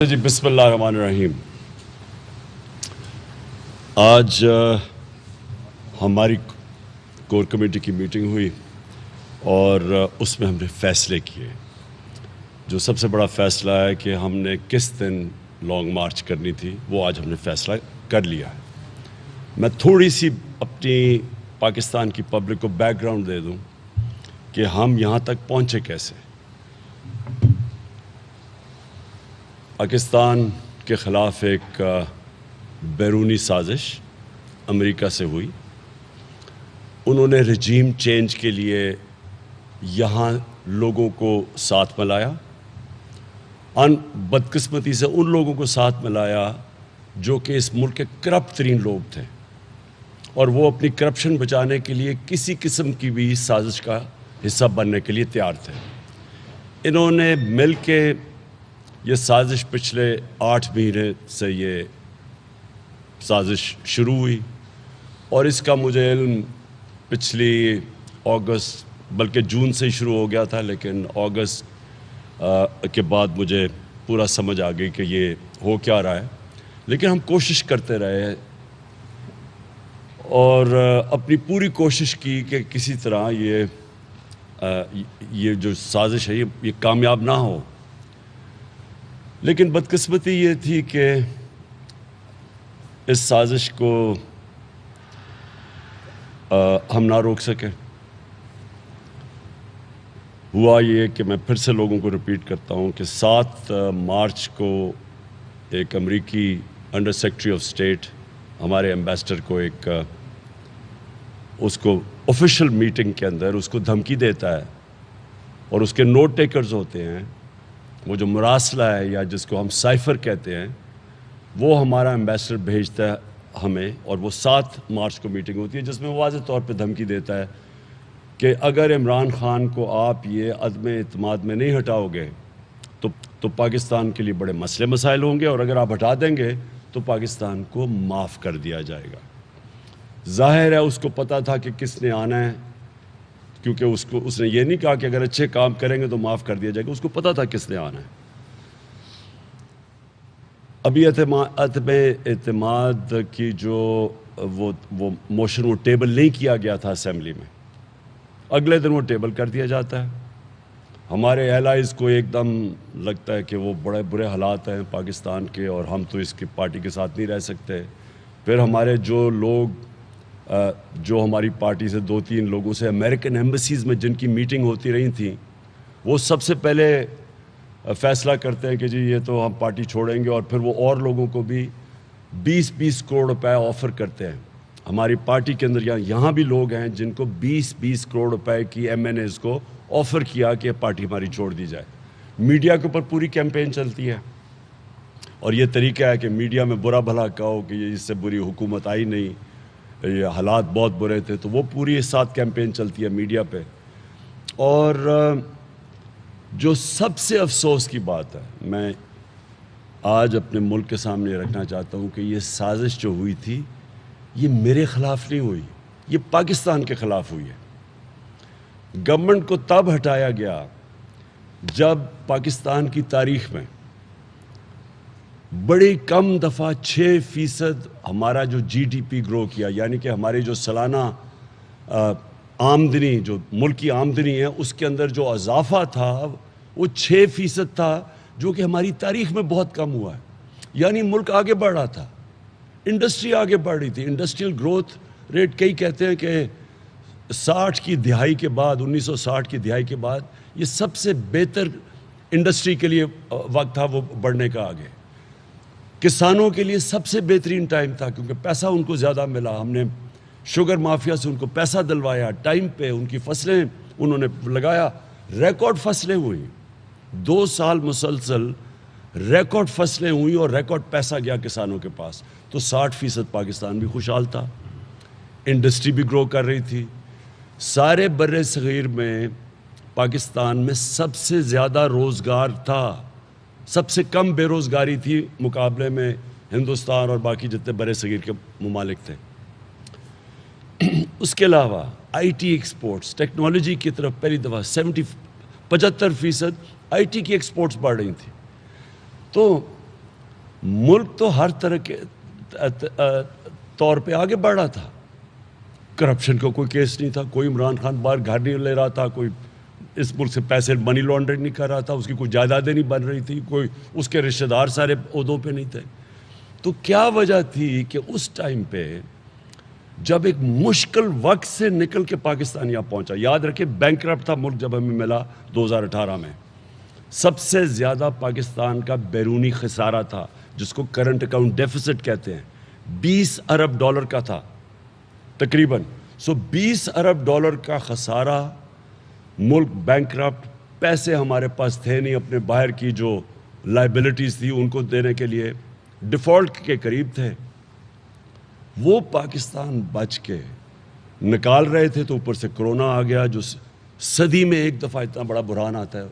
جی بسم اللہ الرحمن الرحیم۔ آج ہماری کور کمیٹی کی میٹنگ ہوئی اور اس میں ہم نے فیصلے کیے۔ جو سب سے بڑا فیصلہ ہے کہ ہم نے کس دن لانگ مارچ کرنی تھی، وہ آج ہم نے فیصلہ کر لیا ہے۔ میں تھوڑی سی اپنی پاکستان کی پبلک کو بیک گراؤنڈ دے دوں کہ ہم یہاں تک پہنچے کیسے۔ پاکستان کے خلاف ایک بیرونی سازش امریکہ سے ہوئی۔ انہوں نے رجیم چینج کے لیے یہاں لوگوں کو ساتھ ملایا، بدقسمتی سے ان لوگوں کو ساتھ ملایا جو کہ اس ملک کے کرپٹ ترین لوگ تھے، اور وہ اپنی کرپشن بچانے کے لیے کسی قسم کی بھی سازش کا حصہ بننے کے لیے تیار تھے۔ انہوں نے مل کے یہ سازش پچھلے 8 مہینے سے یہ سازش شروع ہوئی، اور اس کا مجھے علم پچھلی اگست بلکہ جون سے ہی شروع ہو گیا تھا، لیکن اگست کے بعد مجھے پورا سمجھ آ گئی کہ یہ ہو کیا رہا ہے۔ لیکن ہم کوشش کرتے رہے اور اپنی پوری کوشش کی کہ کسی طرح یہ جو سازش ہے یہ کامیاب نہ ہو۔ لیکن بدقسمتی یہ تھی کہ اس سازش کو ہم نہ روک سکے۔ ہوا یہ کہ میں پھر سے لوگوں کو ریپیٹ کرتا ہوں کہ 7 مارچ کو ایک امریکی انڈر سیکرٹری آف اسٹیٹ ہمارے ایمبیسڈر کو اس کو آفیشیل میٹنگ کے اندر اس کو دھمکی دیتا ہے، اور اس کے نوٹ ٹیکرز ہوتے ہیں، وہ جو مراسلہ ہے یا جس کو ہم سائفر کہتے ہیں، وہ ہمارا ایمبیسڈر بھیجتا ہے ہمیں، اور وہ 7 مارچ کو میٹنگ ہوتی ہے جس میں واضح طور پہ دھمکی دیتا ہے کہ اگر عمران خان کو آپ یہ عدم اعتماد میں نہیں ہٹاؤ گے تو پاکستان کے لیے بڑے مسئلے مسائل ہوں گے، اور اگر آپ ہٹا دیں گے تو پاکستان کو معاف کر دیا جائے گا۔ ظاہر ہے اس کو پتہ تھا کہ کس نے آنا ہے، کیونکہ اس نے یہ نہیں کہا کہ اگر اچھے کام کریں گے تو معاف کر دیا جائے گا، اس کو پتہ تھا کس نے آنا ہے۔ ابھی عدم اعتماد کی جو وہ موشن وہ ٹیبل نہیں کیا گیا تھا اسمبلی میں، اگلے دن وہ ٹیبل کر دیا جاتا ہے۔ ہمارے ایلائز کو ایک دم لگتا ہے کہ وہ بڑے برے حالات ہیں پاکستان کے، اور ہم تو اس کی پارٹی کے ساتھ نہیں رہ سکتے۔ پھر ہمارے جو لوگ جو ہماری پارٹی سے 2-3 لوگوں سے امریکن ایمبیسیز میں جن کی میٹنگ ہوتی رہی تھیں، وہ سب سے پہلے فیصلہ کرتے ہیں کہ جی یہ تو ہم پارٹی چھوڑیں گے، اور پھر وہ اور لوگوں کو بھی 20-20 کروڑ روپے آفر کرتے ہیں۔ ہماری پارٹی کے اندر یہاں بھی لوگ ہیں جن کو 20-20 کروڑ روپے کی ایم این ایز کو آفر کیا کہ پارٹی ہماری چھوڑ دی جائے۔ میڈیا کے اوپر پوری کیمپین چلتی ہے، اور یہ طریقہ ہے کہ میڈیا میں برا بھلا کہو کہ یہ اس سے بری حکومت آئی نہیں، یہ حالات بہت برے تھے، تو وہ پوری ساتھ کیمپین چلتی ہے میڈیا پہ۔ اور جو سب سے افسوس کی بات ہے، میں آج اپنے ملک کے سامنے رکھنا چاہتا ہوں کہ یہ سازش جو ہوئی تھی یہ میرے خلاف نہیں ہوئی، یہ پاکستان کے خلاف ہوئی ہے۔ گورنمنٹ کو تب ہٹایا گیا جب پاکستان کی تاریخ میں بڑی کم دفعہ 6% ہمارا جو جی ڈی پی گرو کیا، یعنی کہ ہماری جو سالانہ آمدنی، جو ملکی آمدنی ہے، اس کے اندر جو اضافہ تھا وہ 6% تھا، جو کہ ہماری تاریخ میں بہت کم ہوا ہے۔ یعنی ملک آگے بڑھ رہا تھا، انڈسٹری آگے بڑھ رہی تھی۔ انڈسٹریل گروتھ ریٹ کئی کہتے ہیں کہ 60 کی دہائی کے بعد، 1960 کی دہائی کے بعد یہ سب سے بہتر انڈسٹری کے لیے وقت تھا وہ بڑھنے کا آگے۔ کسانوں کے لیے سب سے بہترین ٹائم تھا، کیونکہ پیسہ ان کو زیادہ ملا۔ ہم نے شوگر مافیا سے ان کو پیسہ دلوایا ٹائم پہ، ان کی فصلیں انہوں نے لگایا، ریکارڈ فصلیں ہوئی، 2 سال مسلسل ریکارڈ فصلیں ہوئی اور ریکارڈ پیسہ گیا کسانوں کے پاس۔ تو 60% پاکستان بھی خوشحال تھا، انڈسٹری بھی گرو کر رہی تھی۔ سارے بر صغیر میں پاکستان میں سب سے زیادہ روزگار تھا، سب سے کم بے روزگاری تھی مقابلے میں ہندوستان اور باقی جتنے بر صغیر کے ممالک تھے۔ اس کے علاوہ آئی ٹی ایکسپورٹس، ٹیکنالوجی کی طرف پہلی دفعہ 75% آئی ٹی کی ایکسپورٹس بڑھ رہی تھیں۔ تو ملک تو ہر طرح کے طور پہ آگے بڑھ رہا تھا. کرپشن کا کوئی کیس نہیں تھا, کوئی عمران خان باہر گھر نہیں لے رہا تھا, کوئی اس ملک سے پیسے منی لانڈرنگ نہیں کر رہا تھا, اس کی کوئی جائیدادیں نہیں بن رہی تھی, کوئی اس کے رشتہ دار سارے عہدوں پہ نہیں تھے. تو کیا وجہ تھی کہ اس ٹائم پہ جب ایک مشکل وقت سے نکل کے پاکستان یہاں پہنچا, یاد رکھیں بینکرپٹ تھا ملک جب ہمیں ملا 2018 میں, سب سے زیادہ پاکستان کا بیرونی خسارہ تھا جس کو کرنٹ اکاؤنٹ ڈیفیسٹ کہتے ہیں, $20 ارب کا تھا تقریباً. سو $20 ارب کا خسارہ, ملک بینکرپٹ, پیسے ہمارے پاس تھے نہیں اپنے باہر کی جو لائبلٹیز تھی ان کو دینے کے لیے, ڈیفالٹ کے قریب تھے. وہ پاکستان بچ کے نکال رہے تھے تو اوپر سے کرونا آ گیا جو صدی میں ایک دفعہ اتنا بڑا بحران آتا ہے.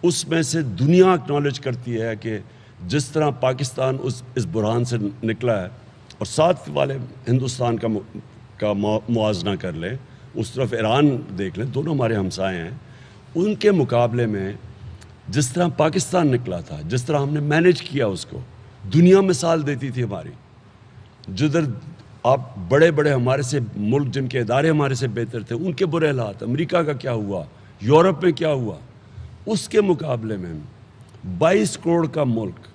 اس میں سے دنیا اکنالج کرتی ہے کہ جس طرح پاکستان اس بحران سے نکلا ہے, اور ساتھ والے ہندوستان کا موازنہ کر لیں, اس طرف ایران دیکھ لیں, دونوں ہمارے ہمسائے ہیں, ان کے مقابلے میں جس طرح پاکستان نکلا تھا, جس طرح ہم نے مینیج کیا اس کو, دنیا مثال دیتی تھی ہماری. جدھر آپ بڑے بڑے ہمارے سے ملک جن کے ادارے ہمارے سے بہتر تھے ان کے برے حالات, امریکہ کا کیا ہوا, یورپ میں کیا ہوا, اس کے مقابلے میں 22 کروڑ کا ملک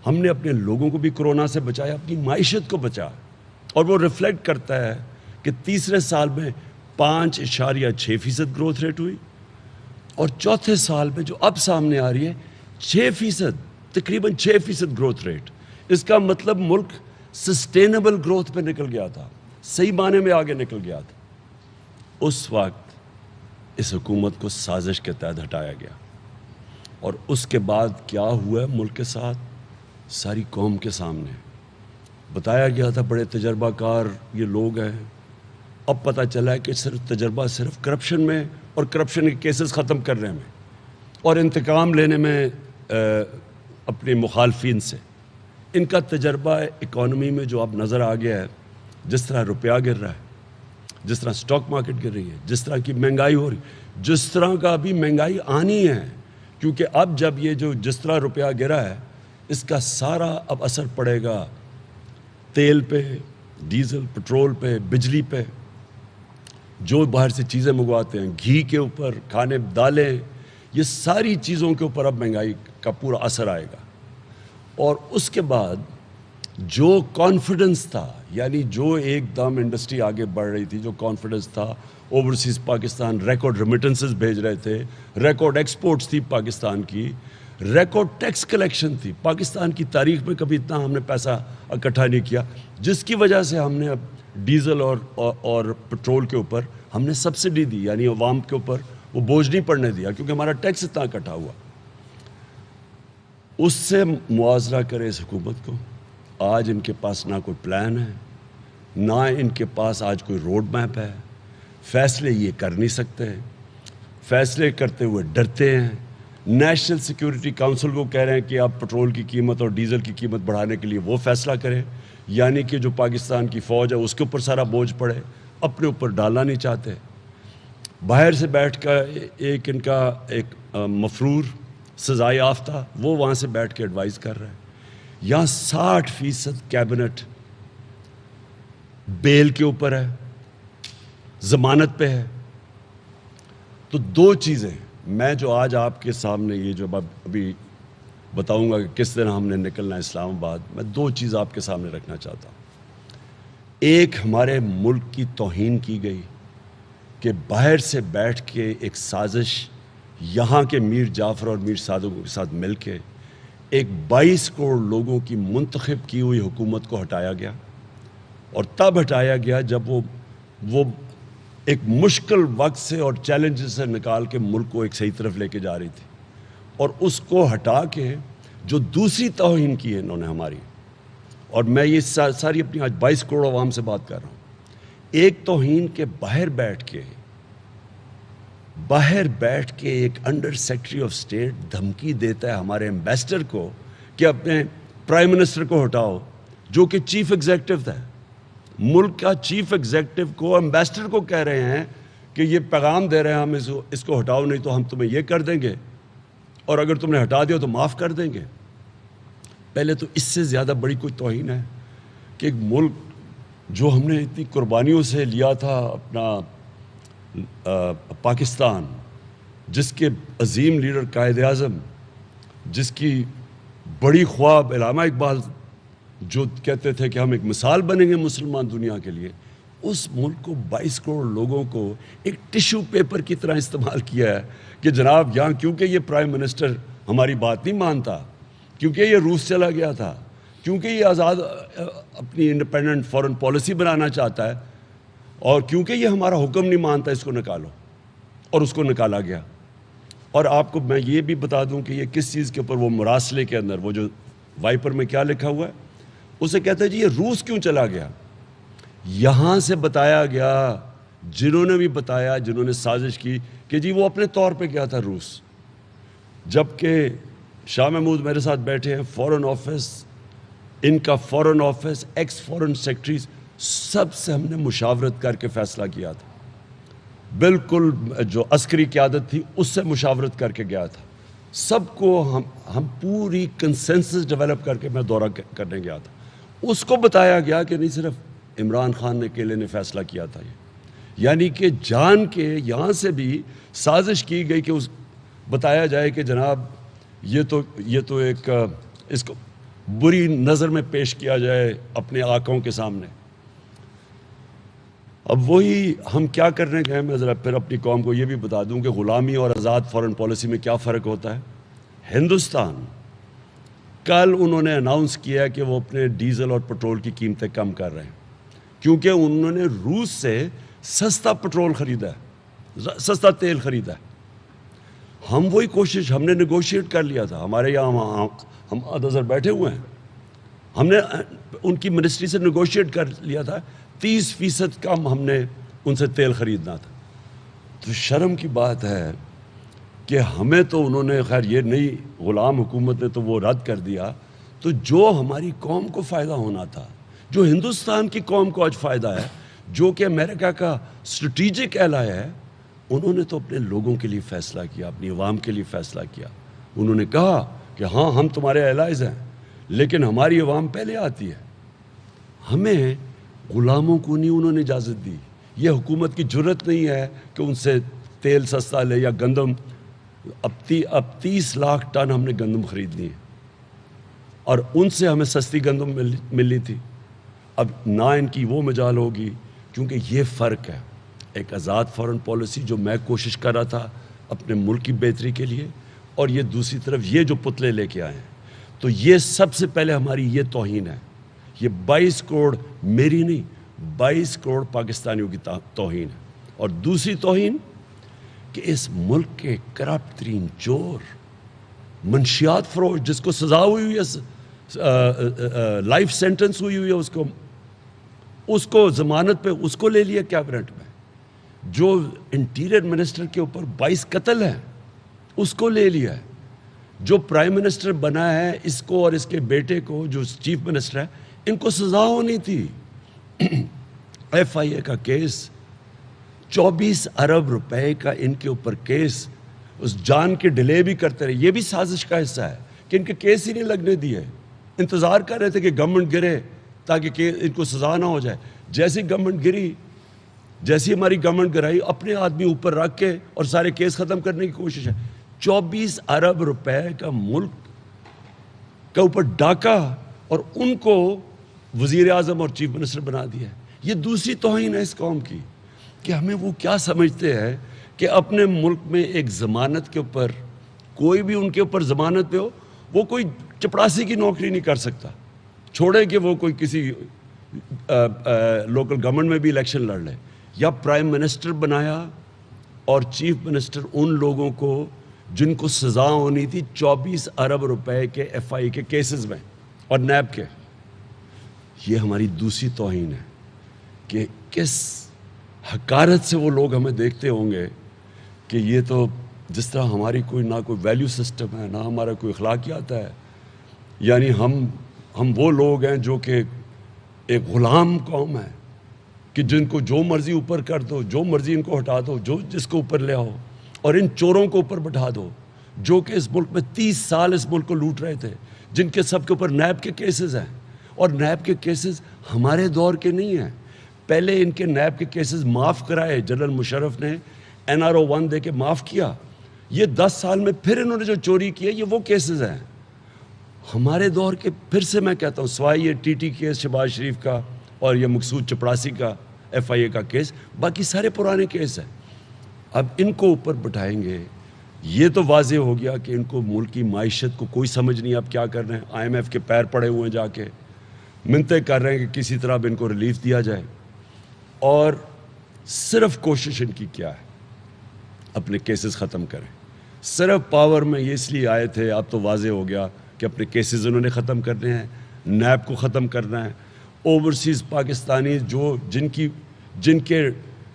ہم نے اپنے لوگوں کو بھی کرونا سے بچایا, اپنی معیشت کو بچایا. اور وہ ریفلیکٹ کرتا ہے کہ تیسرے سال میں 5.6% گروتھ ریٹ ہوئی, اور چوتھے سال میں جو اب سامنے آ رہی ہے 6%, تقریباً 6% گروتھ ریٹ. اس کا مطلب ملک سسٹینیبل گروتھ پہ نکل گیا تھا, صحیح معنی میں آگے نکل گیا تھا. اس وقت اس حکومت کو سازش کے تحت ہٹایا گیا, اور اس کے بعد کیا ہوا ہے ملک کے ساتھ, ساری قوم کے سامنے بتایا گیا تھا. بڑے تجربہ کار یہ لوگ ہیں, اب پتہ چلا ہے کہ صرف تجربہ صرف کرپشن میں اور کرپشن کے کیسز ختم کرنے میں اور انتقام لینے میں اپنے مخالفین سے. ان کا تجربہ اکانومی میں جو اب نظر آ گیا ہے, جس طرح روپیہ گر رہا ہے, جس طرح سٹاک مارکیٹ گر رہی ہے, جس طرح کی مہنگائی ہو رہی, جس طرح کا ابھی مہنگائی آنی ہے, کیونکہ اب جب یہ جو جس طرح روپیہ گرا ہے اس کا سارا اب اثر پڑے گا تیل پہ, ڈیزل, پٹرول پہ, بجلی پہ, جو باہر سے چیزیں منگواتے ہیں, گھی کے اوپر, کھانے دالیں, یہ ساری چیزوں کے اوپر اب مہنگائی کا پورا اثر آئے گا. اور اس کے بعد جو کانفیڈنس تھا, یعنی جو ایک دم انڈسٹری آگے بڑھ رہی تھی, جو کانفیڈنس تھا, اوورسیز پاکستان ریکارڈ ریمیٹنسز بھیج رہے تھے, ریکارڈ ایکسپورٹس تھی پاکستان کی, ریکارڈ ٹیکس کلیکشن تھی. پاکستان کی تاریخ میں کبھی اتنا ہم نے پیسہ اکٹھا نہیں کیا, جس کی وجہ سے ہم نے اب ڈیزل اور پٹرول کے اوپر ہم نے سبسڈی دی, یعنی عوام کے اوپر وہ بوجھ نہیں پڑنے دیا کیونکہ ہمارا ٹیکس اتنا اکٹھا ہوا. اس سے موازنہ کرے اس حکومت کو. آج ان کے پاس نہ کوئی پلان ہے, نہ ان کے پاس آج کوئی روڈ میپ ہے. فیصلے یہ کر نہیں سکتے, فیصلے کرتے ہوئے ڈرتے ہیں. نیشنل سیکیورٹی کونسل کو کہہ رہے ہیں کہ آپ پٹرول کی قیمت اور ڈیزل کی قیمت بڑھانے کے لیے وہ فیصلہ کریں, یعنی کہ جو پاکستان کی فوج ہے اس کے اوپر سارا بوجھ پڑے, اپنے اوپر ڈالنا نہیں چاہتے. باہر سے بیٹھ کر ایک ان کا ایک مفرور سزائے یافتہ وہ وہاں سے بیٹھ کے ایڈوائز کر رہے ہیں. یہاں 60% کیبنٹ بیل کے اوپر ہے, ضمانت پہ ہے. تو دو چیزیں میں جو آج آپ کے سامنے یہ جو ابھی بتاؤں گا کہ کس طرح ہم نے نکلنا ہے اسلام آباد, میں دو چیز آپ کے سامنے رکھنا چاہتا ہوں. ایک, ہمارے ملک کی توہین کی گئی کہ باہر سے بیٹھ کے ایک سازش یہاں کے میر جعفر اور میر صادق کے ساتھ مل کے ایک 22 کروڑ لوگوں کی منتخب کی ہوئی حکومت کو ہٹایا گیا. اور تب ہٹایا گیا جب وہ ایک مشکل وقت سے اور چیلنج سے نکال کے ملک کو ایک صحیح طرف لے کے جا رہی تھی. اور اس کو ہٹا کے جو دوسری توہین کی ہے انہوں نے ہماری, اور میں یہ ساری اپنی آج 22 کروڑ عوام سے بات کر رہا ہوں. ایک توہین کے باہر بیٹھ کے ایک انڈر سیکرٹری آف اسٹیٹ دھمکی دیتا ہے ہمارے ایمبیسڈر کو کہ اپنے پرائم منسٹر کو ہٹاؤ, جو کہ چیف ایگزیکٹو تھا. ملک کا چیف ایگزیکٹو کو ایمبیسڈر کو کہہ رہے ہیں کہ یہ پیغام دے رہے ہیں ہم اس کو ہٹاؤ, نہیں تو ہم تمہیں یہ کر دیں گے, اور اگر تم نے ہٹا دیا تو معاف کر دیں گے. پہلے تو اس سے زیادہ بڑی کوئی توہین ہے کہ ایک ملک جو ہم نے اتنی قربانیوں سے لیا تھا اپنا پاکستان، جس کے عظیم لیڈر قائد اعظم، جس کی بڑی خواب علامہ اقبال جو کہتے تھے کہ ہم ایک مثال بنیں گے مسلمان دنیا کے لیے، اس ملک کو 22 کروڑ لوگوں کو ایک ٹیشو پیپر کی طرح استعمال کیا ہے کہ جناب یہاں کیونکہ یہ پرائم منسٹر ہماری بات نہیں مانتا، کیونکہ یہ روس چلا گیا تھا، کیونکہ یہ آزاد اپنی انڈیپینڈنٹ فورن پالیسی بنانا چاہتا ہے، اور کیونکہ یہ ہمارا حکم نہیں مانتا، اس کو نکالو، اور اس کو نکالا گیا۔ اور آپ کو میں یہ بھی بتا دوں کہ یہ کس چیز کے اوپر، وہ مراسلے کے اندر وہ جو وائپر میں کیا لکھا ہوا ہے، اسے کہتا ہے جی یہ روس کیوں چلا گیا؟ یہاں سے بتایا گیا، جنہوں نے بھی بتایا، جنہوں نے سازش کی کہ جی وہ اپنے طور پہ گیا تھا روس، جبکہ شاہ محمود میرے ساتھ بیٹھے ہیں، فورن آفس، ان کا فورن آفس، ایکس فورن سیکرٹریز، سب سے ہم نے مشاورت کر کے فیصلہ کیا تھا، بالکل جو عسکری قیادت تھی اس سے مشاورت کر کے گیا تھا، سب کو ہم پوری کنسنسس ڈیولپ کر کے میں دورہ کرنے گیا تھا۔ اس کو بتایا گیا کہ نہیں صرف عمران خان نے اکیلے نے فیصلہ کیا تھا، یہ یعنی کہ جان کے یہاں سے بھی سازش کی گئی کہ اس بتایا جائے کہ جناب یہ تو ایک اس کو بری نظر میں پیش کیا جائے اپنے آقاؤں کے سامنے۔ اب وہی ہم کیا کرنے گئے، میں ذرا پھر اپنی قوم کو یہ بھی بتا دوں کہ غلامی اور آزاد فورن پالیسی میں کیا فرق ہوتا ہے۔ ہندوستان کل انہوں نے اناؤنس کیا کہ وہ اپنے ڈیزل اور پٹرول کی قیمتیں کم کر رہے ہیں، کیونکہ انہوں نے روس سے سستا پٹرول خریدا ہے، سستا تیل خریدا ہے۔ ہم وہی کوشش، ہم نے نیگوشیٹ کر لیا تھا، ہمارے یہاں ہم ادھر بیٹھے ہوئے ہیں، ہم نے ان کی منسٹری سے نیگوشیٹ کر لیا تھا، 30% کم ہم نے ان سے تیل خریدنا تھا۔ تو شرم کی بات ہے کہ ہمیں تو انہوں نے، خیر یہ نئی غلام حکومت نے تو وہ رد کر دیا، تو جو ہماری قوم کو فائدہ ہونا تھا، جو ہندوستان کی قوم کو آج فائدہ ہے، جو کہ امریکہ کا اسٹریٹجک ایلائی ہے، انہوں نے تو اپنے لوگوں کے لیے فیصلہ کیا، اپنی عوام کے لیے فیصلہ کیا۔ انہوں نے کہا کہ ہاں ہم تمہارے ایلائز ہیں، لیکن ہماری عوام پہلے آتی ہے۔ ہمیں غلاموں کو نہیں انہوں نے اجازت دی، یہ حکومت کی جرت نہیں ہے کہ ان سے تیل سستا لے یا گندم۔ اب 30 لاکھ ٹن ہم نے گندم خرید لی ہے، اور ان سے ہمیں سستی گندم ملنی تھی۔ اب نہ ان کی وہ مجال ہوگی، کیونکہ یہ فرق ہے، ایک آزاد فورن پالیسی جو میں کوشش کر رہا تھا اپنے ملک کی بہتری کے لیے، اور یہ دوسری طرف یہ جو پتلے لے کے آئے ہیں۔ تو یہ سب سے پہلے ہماری یہ توہین ہے، یہ 22 کروڑ میری نہیں، 22 کروڑ پاکستانیوں کی توہین ہے۔ اور دوسری توہین کہ اس ملک کے کرپٹ ترین چور، منشیات فروش، جس کو سزا ہوئی ہے، لائف سینٹنس ہوئی ہے، اس کو ضمانت پہ اس کو لے لیا کیبنٹ میں، جو انٹیریئر منسٹر کے اوپر 22 قتل ہیں اس کو لے لیا ہے، جو پرائم منسٹر بنا ہے اس کو اور اس کے بیٹے کو جو چیف منسٹر ہے، ان کو سزا ہونی تھی۔ FIA کا کیس، 24 ارب روپے کا ان کے اوپر کیس، اس جان کے ڈیلے بھی کرتے رہے، یہ بھی سازش کا حصہ ہے کہ ان کے کیس ہی نہیں لگنے دیے، انتظار کر رہے تھے کہ گورنمنٹ گرے تاکہ ان کو سزا نہ ہو جائے۔ جیسی گورنمنٹ گری، جیسی ہماری گورنمنٹ گرائی، اپنے آدمی اوپر رکھ کے اور سارے کیس ختم کرنے کی کوشش ہے۔ 24 ارب روپے کا ملک کا اوپر ڈاکہ، اور ان کو وزیر اعظم اور چیف منسٹر بنا دیا ہے۔ یہ دوسری توہین ہے اس قوم کی کہ ہمیں وہ کیا سمجھتے ہیں کہ اپنے ملک میں ایک ضمانت کے اوپر، کوئی بھی ان کے اوپر ضمانت پہ ہو، وہ کوئی چپڑاسی کی نوکری نہیں کر سکتا، چھوڑے کہ وہ کوئی کسی لوکل گورنمنٹ میں بھی الیکشن لڑ لے۔ یا پرائم منسٹر بنایا اور چیف منسٹر ان لوگوں کو جن کو سزا ہونی تھی 24 ارب روپے کے FIA کے کیسز میں اور نیب کے۔ یہ ہماری دوسری توہین ہے کہ کس حقارت سے وہ لوگ ہمیں دیکھتے ہوں گے کہ یہ تو جس طرح ہماری کوئی نہ کوئی ویلیو سسٹم ہے، نہ ہمارا کوئی اخلاقیات ہے، یعنی ہم وہ لوگ ہیں جو کہ ایک غلام قوم ہے کہ جن کو جو مرضی اوپر کر دو، جو مرضی ان کو ہٹا دو، جو جس کو اوپر لے آؤ، اور ان چوروں کو اوپر بٹھا دو جو کہ اس ملک میں 30 سال اس ملک کو لوٹ رہے تھے، جن کے سب کے اوپر نیب کے کیسز ہیں، اور نیب کے کیسز ہمارے دور کے نہیں ہیں. پہلے ان کے نیب کے کیسز معاف کرائے، جنرل مشرف نے NRO 1 دے کے معاف کیا. یہ 10 سال میں پھر انہوں نے جو چوری کیا یہ وہ کیسز ہیں ہمارے دور کے. پھر سے میں کہتا ہوں، سوائے یہ TT کیس شہباز شریف کا اور یہ مقصود چپڑاسی کا FIA کا کیس، باقی سارے پرانے کیس ہیں. اب ان کو اوپر بٹھائیں گے. یہ تو واضح ہو گیا کہ ان کو ملک کی معیشت کو کوئی سمجھ نہیں. اب کیا کر رہے ہیں؟ IMF کے پیر پڑے ہوئے ہیں، جا کے منتیں کر رہے ہیں کہ کسی طرح اب ان کو ریلیف دیا جائے. اور صرف کوشش ان کی کیا ہے؟ اپنے کیسز ختم کریں. صرف پاور میں یہ اس لیے آئے تھے، اب تو واضح ہو گیا کہ اپنے کیسز انہوں نے ختم کرنے ہیں، نیب کو ختم کرنا ہے. اوورسیز پاکستانی جن کے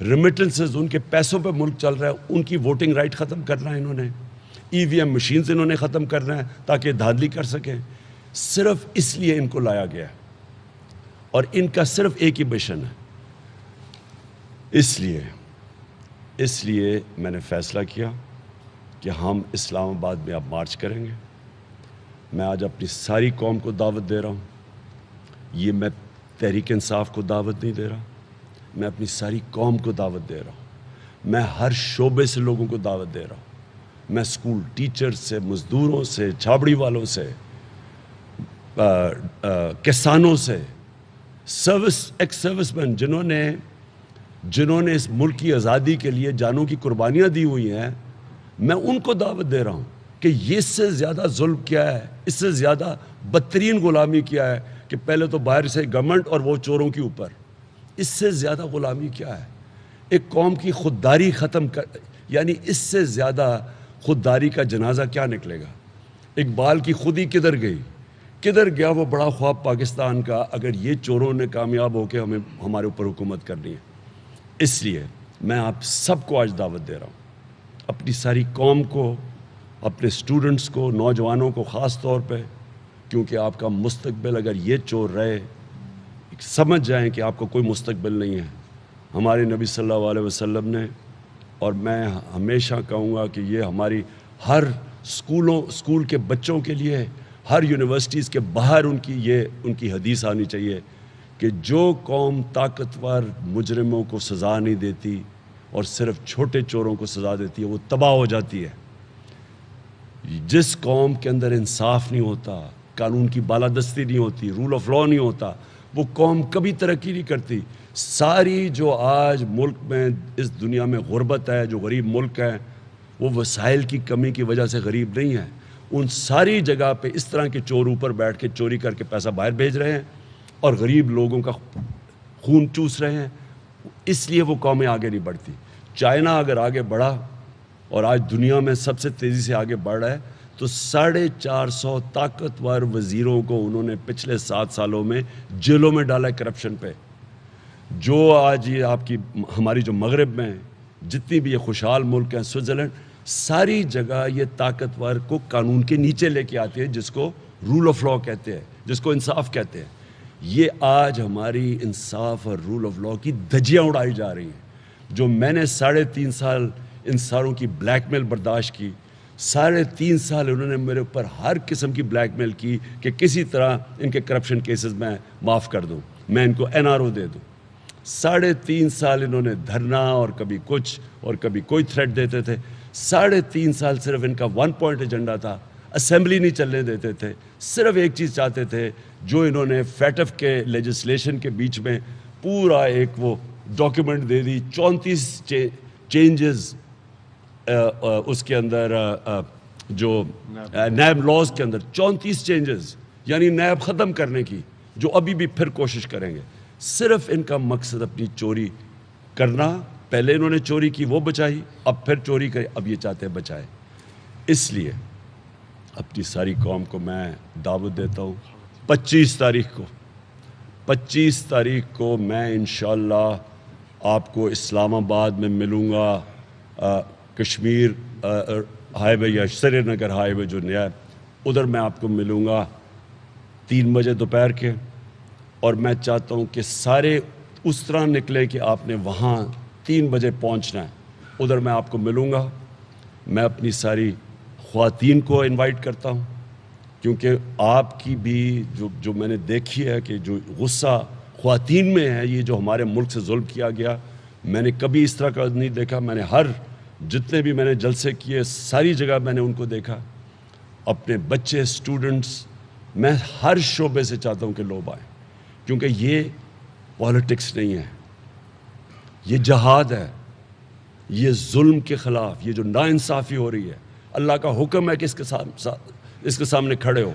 ریمیٹنسز، ان کے پیسوں پہ ملک چل رہا ہے، ان کی ووٹنگ رائٹ ختم کرنا ہے انہوں نے. EVM مشینز انہوں نے ختم کرنا ہے تاکہ دھاندلی کر سکیں. صرف اس لیے ان کو لایا گیا ہے، اور ان کا صرف ایک ہی مشن ہے. اس لیے میں نے فیصلہ کیا کہ ہم اسلام آباد میں اب مارچ کریں گے. میں آج اپنی ساری قوم کو دعوت دے رہا ہوں. یہ میں تحریک انصاف کو دعوت نہیں دے رہا، میں اپنی ساری قوم کو دعوت دے رہا ہوں. میں ہر شعبے سے لوگوں کو دعوت دے رہا ہوں. میں اسکول ٹیچر سے، مزدوروں سے، چھابڑی والوں سے، کسانوں سے، ایکس سروس مین جنہوں نے اس ملک کی آزادی کے لیے جانوں کی قربانیاں دی ہوئی ہیں، میں ان کو دعوت دے رہا ہوں کہ یہ اس سے زیادہ ظلم کیا ہے، اس سے زیادہ بدترین غلامی کیا ہے کہ پہلے تو باہر سے گورنمنٹ اور وہ چوروں کے اوپر. اس سے زیادہ غلامی کیا ہے؟ ایک قوم کی خودداری ختم کر، یعنی اس سے زیادہ خودداری کا جنازہ کیا نکلے گا؟ اقبال کی خودی کدھر گئی؟ کدھر گیا وہ بڑا خواب پاکستان کا، اگر یہ چوروں نے کامیاب ہو کے ہمارے اوپر حکومت کرنی ہے؟ اس لیے میں آپ سب کو آج دعوت دے رہا ہوں، اپنی ساری قوم کو، اپنے اسٹوڈنٹس کو، نوجوانوں کو خاص طور پہ، کیونکہ آپ کا مستقبل اگر یہ چور رہے، سمجھ جائیں کہ آپ کو کوئی مستقبل نہیں ہے. ہمارے نبی صلی اللہ علیہ وسلم نے، اور میں ہمیشہ کہوں گا کہ یہ ہماری ہر اسکول کے بچوں کے لیے، ہر یونیورسٹیز کے باہر ان کی حدیث آنی چاہیے کہ جو قوم طاقتور مجرموں کو سزا نہیں دیتی اور صرف چھوٹے چوروں کو سزا دیتی ہے، وہ تباہ ہو جاتی ہے. جس قوم کے اندر انصاف نہیں ہوتا، قانون کی بالادستی نہیں ہوتی، رول آف لا نہیں ہوتا، وہ قوم کبھی ترقی نہیں کرتی. ساری جو آج ملک میں، اس دنیا میں غربت ہے، جو غریب ملک ہیں، وہ وسائل کی کمی کی وجہ سے غریب نہیں ہیں. ان ساری جگہ پہ اس طرح کے چور اوپر بیٹھ کے چوری کر کے پیسہ باہر بھیج رہے ہیں اور غریب لوگوں کا خون چوس رہے ہیں. اس لیے وہ قومیں آگے نہیں بڑھتی. چائنا اگر آگے بڑھا، اور آج دنیا میں سب سے تیزی سے آگے بڑھ رہا ہے، تو 450 طاقتور وزیروں کو انہوں نے پچھلے 7 سالوں میں جیلوں میں ڈالا ہے کرپشن پہ. جو آج یہ ہماری جو مغرب میں جتنی بھی یہ خوشحال ملک ہیں، سوئٹزرلینڈ، ساری جگہ یہ طاقتور کو قانون کے نیچے لے کے آتی ہے، جس کو رول آف لا کہتے ہیں، جس کو انصاف کہتے ہیں. یہ آج ہماری انصاف اور رول آف لا کی دھجیاں اڑائی جا رہی ہیں. جو میں نے 3.5 سال ان ساروں کی بلیک میل برداشت کی، 3.5 سال انہوں نے میرے اوپر ہر قسم کی بلیک میل کی کہ کسی طرح ان کے کرپشن کیسز میں معاف کر دوں، میں ان کو NRO دے دوں. 3.5 سال انہوں نے دھرنا اور کبھی کچھ اور کبھی کوئی تھریٹ دیتے تھے. 3.5 سال صرف ان کا 1 پوائنٹ ایجنڈا تھا، اسمبلی نہیں چلنے دیتے تھے. صرف ایک چیز چاہتے تھے، جو انہوں نے FATF کے لیجسلیشن کے بیچ میں پورا ایک وہ ڈاکیومنٹ دے دی، 34 چینجز اس کے اندر، جو نیب لاز کے اندر 34 چینجز، یعنی نیب ختم کرنے کی، جو ابھی بھی پھر کوشش کریں گے. صرف ان کا مقصد اپنی چوری کرنا. پہلے انہوں نے چوری کی، وہ بچائی، اب پھر چوری کرے، اب یہ چاہتے ہیں بچائے. اس لیے اپنی ساری قوم کو میں دعوت دیتا ہوں 25 تاریخ کو میں انشاءاللہ آپ کو اسلام آباد میں ملوں گا. کشمیر ہائی وے یا سری نگر ہائی وے جو نیا ہے، ادھر میں آپ کو ملوں گا 3 بجے دوپہر کے. اور میں چاہتا ہوں کہ سارے اس طرح نکلے کہ آپ نے وہاں 3 بجے پہنچنا ہے. ادھر میں آپ کو ملوں گا. میں اپنی ساری خواتین کو انوائٹ کرتا ہوں، کیونکہ آپ کی بھی جو میں نے دیکھی ہے کہ جو غصہ خواتین میں ہے، یہ جو ہمارے ملک سے ظلم کیا گیا، میں نے کبھی اس طرح کا نہیں دیکھا. میں نے جتنے بھی میں نے جلسے کیے ساری جگہ میں نے ان کو دیکھا. اپنے بچے، اسٹوڈنٹس، میں ہر شعبے سے چاہتا ہوں کہ لوگ آئیں، کیونکہ یہ پالیٹکس نہیں ہے، یہ جہاد ہے. یہ ظلم کے خلاف، یہ جو ناانصافی ہو رہی ہے، اللہ کا حکم ہے کہ اس کے سامنے کھڑے ہو.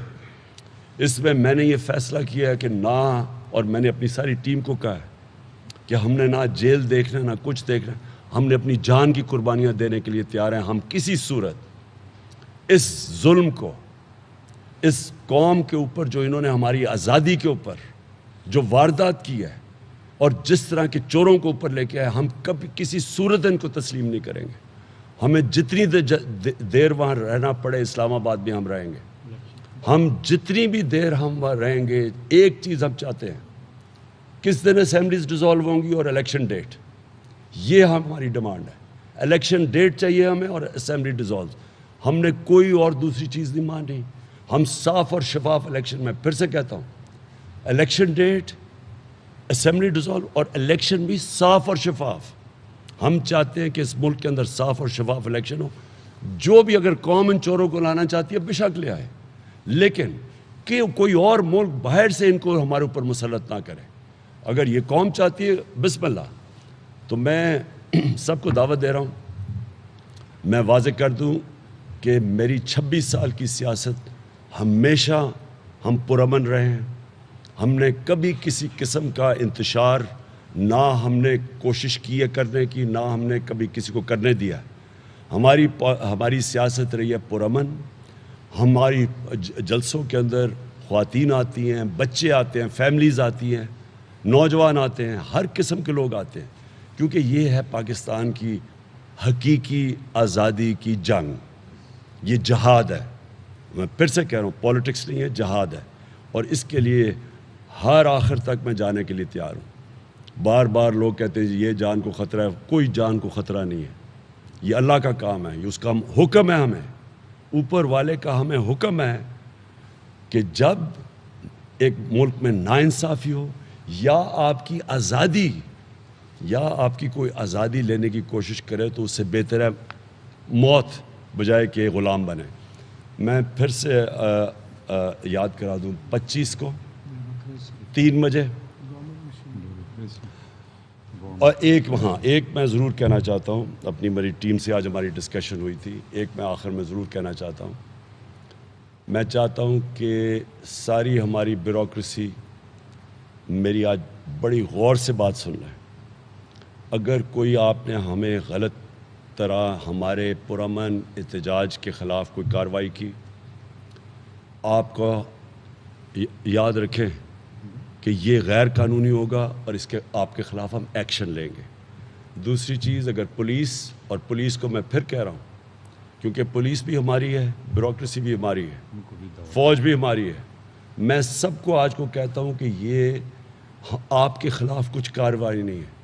اس میں نے یہ فیصلہ کیا ہے کہ اور میں نے اپنی ساری ٹیم کو کہا ہے کہ ہم نے نہ جیل دیکھنا نہ کچھ دیکھنا، ہم نے اپنی جان کی قربانیاں دینے کے لیے تیار ہیں. ہم کسی صورت اس ظلم کو، اس قوم کے اوپر جو انہوں نے ہماری آزادی کے اوپر جو واردات کی ہے اور جس طرح کے چوروں کو اوپر لے کے آئے، ہم کبھی کسی صورت ان کو تسلیم نہیں کریں گے. ہمیں جتنی دیر وہاں رہنا پڑے، اسلام آباد میں ہم رہیں گے. ہم جتنی بھی دیر ہم وہاں رہیں گے، ایک چیز ہم چاہتے ہیں، کس دن اسمبلیز ڈیزالو ہوں گی اور الیکشن ڈیٹ. یہ ہماری ڈیمانڈ ہے. الیکشن ڈیٹ چاہیے ہمیں اور اسمبلی ڈیزالو. ہم نے کوئی اور دوسری چیز نہیں مانی. ہم صاف اور شفاف الیکشن، میں پھر سے کہتا ہوں، الیکشن ڈیٹ، اسمبلی ڈیزالو اور الیکشن بھی صاف اور شفاف. ہم چاہتے ہیں کہ اس ملک کے اندر صاف اور شفاف الیکشن ہو. جو بھی اگر قوم ان چوروں کو لانا چاہتی ہے بے شک لے آئے، لیکن کہ کوئی اور ملک باہر سے ان کو ہمارے اوپر مسلط نہ کرے. اگر یہ قوم چاہتی ہے بسم اللہ. تو میں سب کو دعوت دے رہا ہوں. میں واضح کر دوں کہ میری 26 سال کی سیاست ہمیشہ ہم پرامن رہے ہیں. ہم نے کبھی کسی قسم کا انتشار نہ ہم نے کوشش کی ہے کرنے کی، نہ ہم نے کبھی کسی کو کرنے دیا. ہماری سیاست رہی ہے پرامن. ہماری جلسوں کے اندر خواتین آتی ہیں، بچے آتے ہیں، فیملیز آتی ہیں، نوجوان آتے ہیں، ہر قسم کے لوگ آتے ہیں، کیونکہ یہ ہے پاکستان کی حقیقی آزادی کی جنگ. یہ جہاد ہے. میں پھر سے کہہ رہا ہوں، پولیٹکس نہیں ہے، جہاد ہے. اور اس کے لیے ہر آخر تک میں جانے کے لیے تیار ہوں. بار بار لوگ کہتے ہیں یہ جان کو خطرہ ہے. کوئی جان کو خطرہ نہیں ہے. یہ اللہ کا کام ہے، یہ اس کا حکم ہے. ہمیں اوپر والے کا ہمیں حکم ہے کہ جب ایک ملک میں ناانصافی ہو یا آپ کی آزادی یا آپ کی کوئی آزادی لینے کی کوشش کرے تو اس سے بہتر ہے موت بجائے کہ غلام بنے. میں پھر سے یاد کرا دوں، 25 کو 3 بجے. اور ایک میں ضرور کہنا چاہتا ہوں، اپنی میری ٹیم سے آج ہماری ڈسکشن ہوئی تھی، ایک میں آخر میں ضرور کہنا چاہتا ہوں. میں چاہتا ہوں کہ ساری ہماری بیوروکریسی میری آج بڑی غور سے بات سن لیں. اگر کوئی آپ نے ہمیں غلط طرح ہمارے پرامن احتجاج کے خلاف کوئی کارروائی کی، آپ کو یاد رکھیں کہ یہ غیر قانونی ہوگا اور آپ کے خلاف ہم ایکشن لیں گے. دوسری چیز، اگر پولیس کو میں پھر کہہ رہا ہوں، کیونکہ پولیس بھی ہماری ہے، بیوروکریسی بھی ہماری ہے، فوج بھی ہماری ہے. میں سب کو آج کو کہتا ہوں کہ یہ آپ کے خلاف کچھ کارروائی نہیں ہے،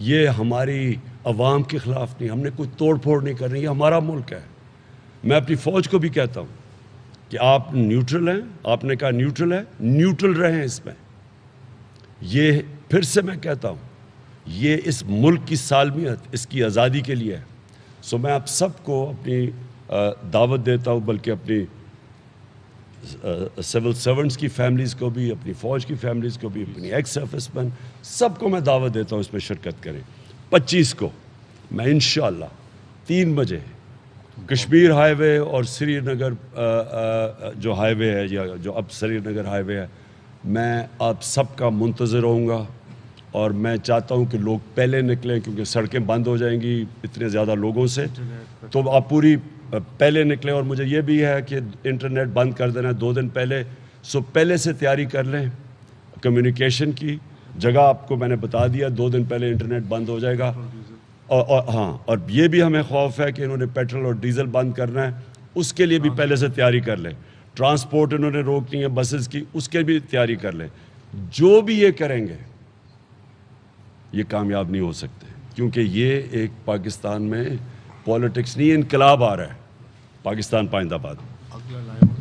یہ ہماری عوام کے خلاف نہیں. ہم نے کوئی توڑ پھوڑ نہیں کرنی، یہ ہمارا ملک ہے. میں اپنی فوج کو بھی کہتا ہوں کہ آپ نیوٹرل ہیں. آپ نے کہا نیوٹرل ہے، نیوٹرل رہیں اس میں. یہ پھر سے میں کہتا ہوں، یہ اس ملک کی سالمیت، اس کی آزادی کے لیے ہے. سو میں آپ سب کو اپنی دعوت دیتا ہوں، بلکہ اپنی سول سرونٹس کی فیملیز کو بھی، اپنی فوج کی فیملیز کو بھی، اپنی ایکس سروس مین سب کو میں دعوت دیتا ہوں اس میں شرکت کریں. 25 کو میں انشاءاللہ 3 بجے کشمیر ہائی وے اور سری نگر جو ہائی وے ہے، یا جو اب سری نگر ہائی وے ہے، میں آپ سب کا منتظر رہوں گا. اور میں چاہتا ہوں کہ لوگ پہلے نکلیں، کیونکہ سڑکیں بند ہو جائیں گی اتنے زیادہ لوگوں سے. تو آپ پوری پہلے نکلیں. اور مجھے یہ بھی ہے کہ انٹرنیٹ بند کر دینا 2 دن پہلے. سو پہلے سے تیاری کر لیں. کمیونیکیشن کی جگہ آپ کو میں نے بتا دیا، 2 دن پہلے انٹرنیٹ بند ہو جائے گا. اور یہ بھی ہمیں خوف ہے کہ انہوں نے پیٹرول اور ڈیزل بند کرنا ہے، اس کے لیے بھی پہلے سے تیاری کر لیں. ٹرانسپورٹ انہوں نے روکنی ہے بسز کی، اس کے بھی تیاری کر لیں. جو بھی یہ کریں گے یہ کامیاب نہیں ہو سکتے، کیونکہ یہ ایک پاکستان میں پولیٹکس نہیں، انقلاب آ رہا ہے. پاکستان پائندہ باد. اگلا لائیو